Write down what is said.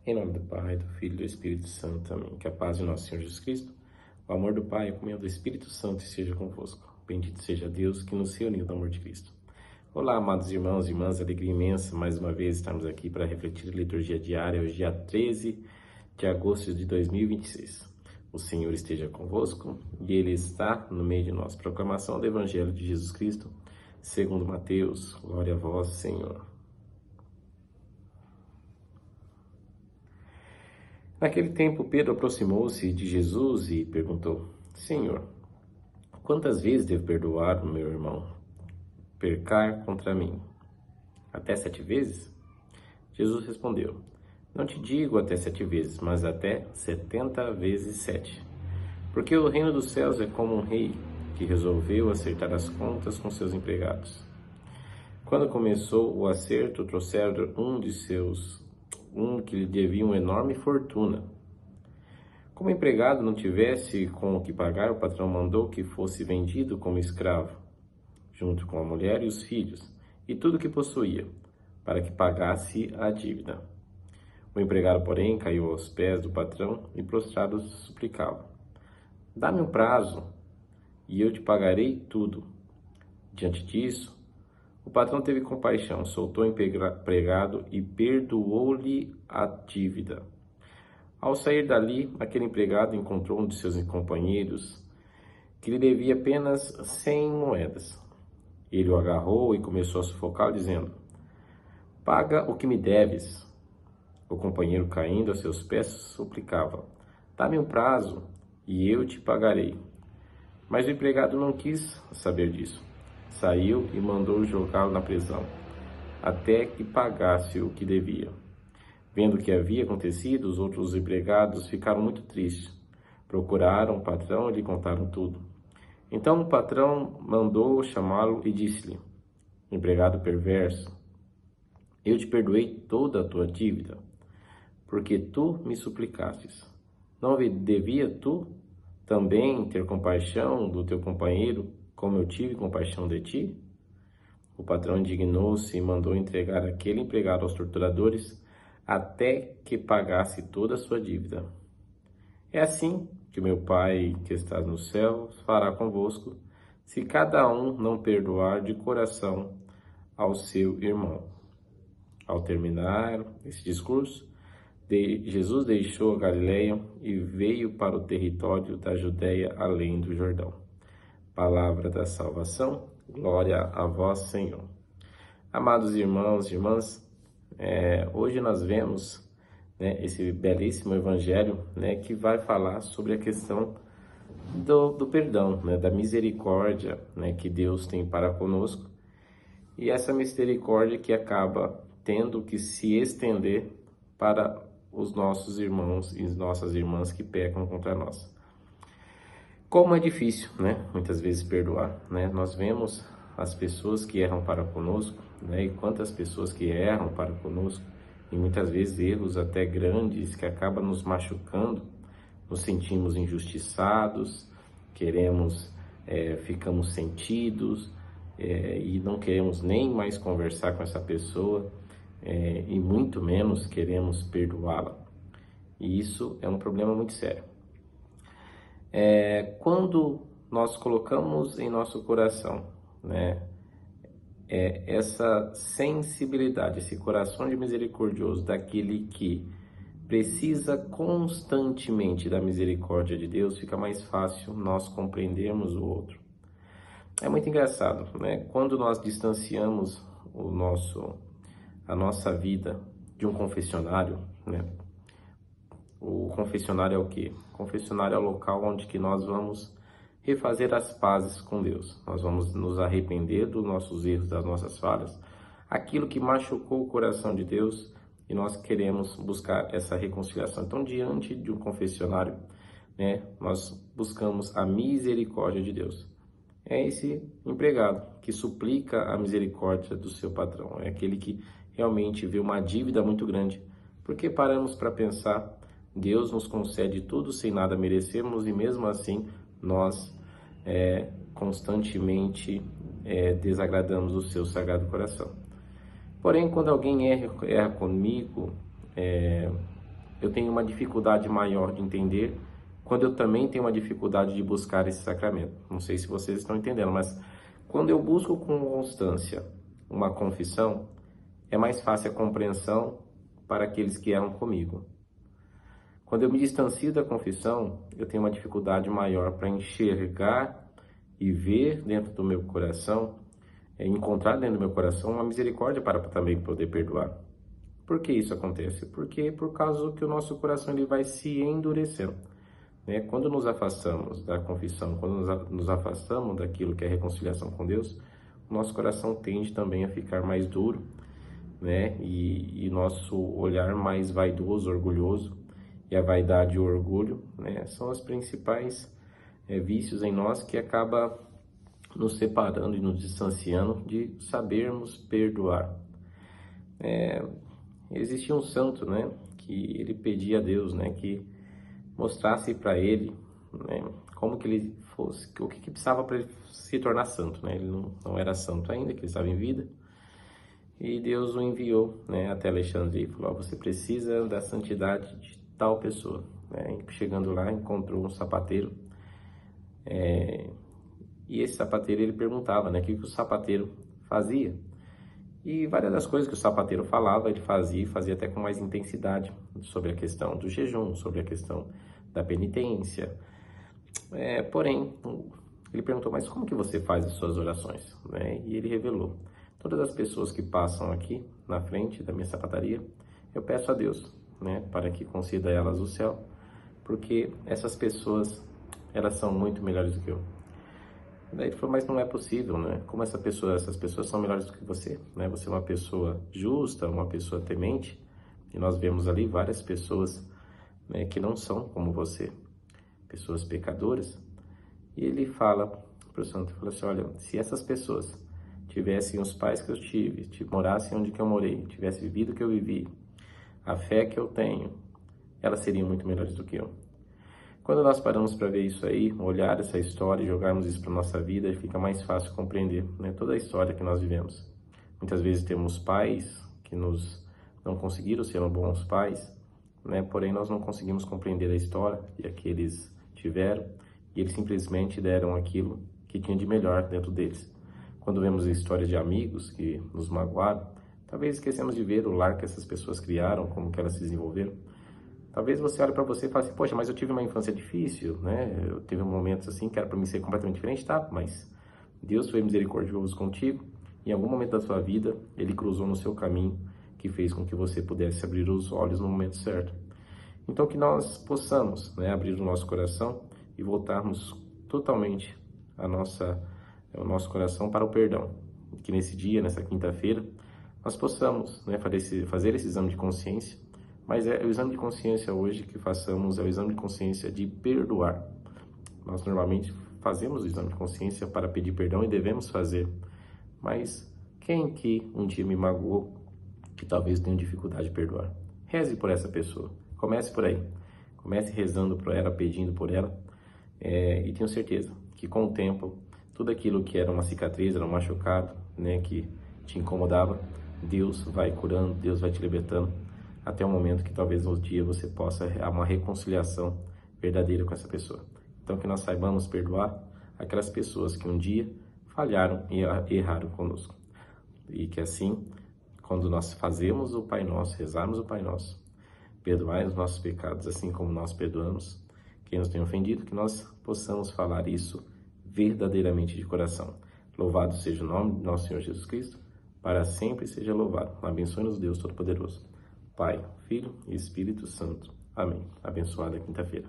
Em nome do Pai, do Filho e do Espírito Santo. Amém. Que a paz de nosso Senhor Jesus Cristo, o amor do Pai e a comunhão do Espírito Santo esteja convosco. Bendito seja Deus que nos reuniu no amor de Cristo. Olá, amados irmãos e irmãs, alegria imensa mais uma vez estamos aqui para refletir a liturgia diária, hoje dia 13 de agosto de 2026. O Senhor esteja convosco e Ele está no meio de nós. Proclamação do Evangelho de Jesus Cristo, segundo Mateus. Glória a vós, Senhor. Naquele tempo, Pedro aproximou-se de Jesus e perguntou: Senhor, quantas vezes devo perdoar o meu irmão pecar contra mim? Até 7 vezes? Jesus respondeu: Não te digo até 7 vezes, mas até 70 vezes 7. Porque o reino dos céus é como um rei que resolveu acertar as contas com seus empregados. Quando começou o acerto, trouxeram um que lhe devia uma enorme fortuna. Como o empregado não tivesse com o que pagar, o patrão mandou que fosse vendido como escravo, junto com a mulher e os filhos, e tudo o que possuía, para que pagasse a dívida. O empregado, porém, caiu aos pés do patrão e prostrado suplicava: Dá-me um prazo, e eu te pagarei tudo. Diante disso, o patrão teve compaixão, soltou o empregado e perdoou-lhe a dívida. Ao sair dali, aquele empregado encontrou um de seus companheiros que lhe devia apenas 100 moedas. Ele o agarrou e começou a sufocá-lo, dizendo: Paga o que me deves. O companheiro, caindo a seus pés, suplicava: Dá-me um prazo e eu te pagarei. Mas o empregado não quis saber disso. Saiu e mandou jogá-lo na prisão, até que pagasse o que devia. Vendo o que havia acontecido, os outros empregados ficaram muito tristes. Procuraram o patrão e lhe contaram tudo. Então o patrão mandou chamá-lo e disse-lhe: Empregado perverso, eu te perdoei toda a tua dívida, porque tu me suplicastes. Não devia tu também ter compaixão do teu companheiro, como eu tive compaixão de ti? O patrão indignou-se e mandou entregar aquele empregado aos torturadores até que pagasse toda a sua dívida. É assim que o meu Pai que está nos céus fará convosco, se cada um não perdoar de coração ao seu irmão. Ao terminar esse discurso, Jesus deixou a Galileia e veio para o território da Judéia, além do Jordão. Palavra da salvação, glória a vós, Senhor. Amados irmãos e irmãs, hoje nós vemos esse belíssimo evangelho que vai falar sobre a questão do perdão, da misericórdia que Deus tem para conosco, e essa misericórdia que acaba tendo que se estender para os nossos irmãos e nossas irmãs que pecam contra nós. Como é difícil, muitas vezes perdoar, Nós vemos as pessoas que erram para conosco, e quantas pessoas que erram para conosco, e muitas vezes erros até grandes que acabam nos machucando, nos sentimos injustiçados, ficamos sentidos, e não queremos nem mais conversar com essa pessoa, e muito menos queremos perdoá-la. E isso é um problema muito sério. Quando nós colocamos em nosso coração, essa sensibilidade, esse coração de misericordioso daquele que precisa constantemente da misericórdia de Deus, fica mais fácil nós compreendermos o outro. É muito engraçado, Quando nós distanciamos a nossa vida de um confessionário, O confessionário é o quê? O confessionário é o local onde que nós vamos refazer as pazes com Deus. Nós vamos nos arrepender dos nossos erros, das nossas falhas, aquilo que machucou o coração de Deus, e nós queremos buscar essa reconciliação. Então, diante de um confessionário, nós buscamos a misericórdia de Deus. É esse empregado que suplica a misericórdia do seu patrão. É aquele que realmente vê uma dívida muito grande. Porque paramos para pensar, Deus nos concede tudo sem nada merecermos, e mesmo assim nós constantemente desagradamos o seu Sagrado Coração. Porém, quando alguém erra comigo, eu tenho uma dificuldade maior de entender quando eu também tenho uma dificuldade de buscar esse sacramento. Não sei se vocês estão entendendo, mas quando eu busco com constância uma confissão, é mais fácil a compreensão para aqueles que eram comigo. Quando eu me distancio da confissão, eu tenho uma dificuldade maior para enxergar e ver dentro do meu coração, encontrar dentro do meu coração uma misericórdia para também poder perdoar. Por que isso acontece? Porque por causa que o nosso coração ele vai se endurecendo. Quando nos afastamos da confissão, quando nos afastamos daquilo que é reconciliação com Deus, o nosso coração tende também a ficar mais duro, e nosso olhar mais vaidoso, orgulhoso, e a vaidade e o orgulho, são os principais vícios em nós que acaba nos separando e nos distanciando de sabermos perdoar. Existia um santo, que ele pedia a Deus, que mostrasse para ele, como que ele fosse, o que precisava para ele se tornar santo, Ele não era santo ainda, que ele estava em vida. E Deus o enviou, até Alexandria e falou: você precisa da santidade de tal pessoa. E chegando lá, encontrou um sapateiro. E esse sapateiro, ele perguntava, o que o sapateiro fazia. E várias das coisas que o sapateiro falava, ele fazia até com mais intensidade, sobre a questão do jejum, sobre a questão da penitência. Porém, ele perguntou: mas como que você faz as suas orações? E ele revelou: todas as pessoas que passam aqui na frente da minha sapataria, eu peço a Deus, para que conceda a elas o céu, porque essas pessoas, elas são muito melhores do que eu. Daí ele falou: mas não é possível, Como essas pessoas são melhores do que você, Você é uma pessoa justa, uma pessoa temente, e nós vemos ali várias pessoas, que não são como você, pessoas pecadoras. E ele fala para o santo, olha, se essas pessoas tivessem os pais que eu tive, morassem onde que eu morei, tivessem vivido o que eu vivi, a fé que eu tenho, elas seriam muito melhores do que eu. Quando nós paramos para ver isso aí, olhar essa história e jogarmos isso para a nossa vida, fica mais fácil compreender, toda a história que nós vivemos. Muitas vezes temos pais que não conseguiram ser bons pais, porém nós não conseguimos compreender a história que eles tiveram, e eles simplesmente deram aquilo que tinha de melhor dentro deles. Quando vemos a história de amigos que nos magoaram, talvez esquecemos de ver o lar que essas pessoas criaram, como que elas se desenvolveram. Talvez você olhe para você e fale assim: poxa, mas eu tive uma infância difícil, Eu tive momentos assim que era para mim ser completamente diferente, tá? Mas Deus foi misericordioso contigo, e em algum momento da sua vida, Ele cruzou no seu caminho, que fez com que você pudesse abrir os olhos no momento certo. Então que nós possamos, abrir o nosso coração e voltarmos totalmente o nosso coração para o perdão. Que nesse dia, nessa quinta-feira, nós possamos, fazer esse exame de consciência. Mas o exame de consciência hoje que façamos é o exame de consciência de perdoar. Nós normalmente fazemos o exame de consciência para pedir perdão e devemos fazer. Mas quem que um dia me magoou, que talvez tenha dificuldade de perdoar? Reze por essa pessoa. Comece por aí. Comece rezando por ela, pedindo por ela. E tenho certeza que com o tempo, tudo aquilo que era uma cicatriz, era um machucado, que te incomodava, Deus vai curando, Deus vai te libertando, até o momento que talvez um dia você possa ter uma reconciliação verdadeira com essa pessoa. Então que nós saibamos perdoar aquelas pessoas que um dia falharam e erraram conosco. E que assim, quando nós fazemos o Pai Nosso, rezarmos o Pai Nosso, perdoai os nossos pecados, assim como nós perdoamos quem nos tem ofendido, que nós possamos falar isso verdadeiramente de coração. Louvado seja o nome de nosso Senhor Jesus Cristo, para sempre seja louvado. Abençoe-nos Deus Todo-Poderoso, Pai, Filho e Espírito Santo. Amém. Abençoada quinta-feira.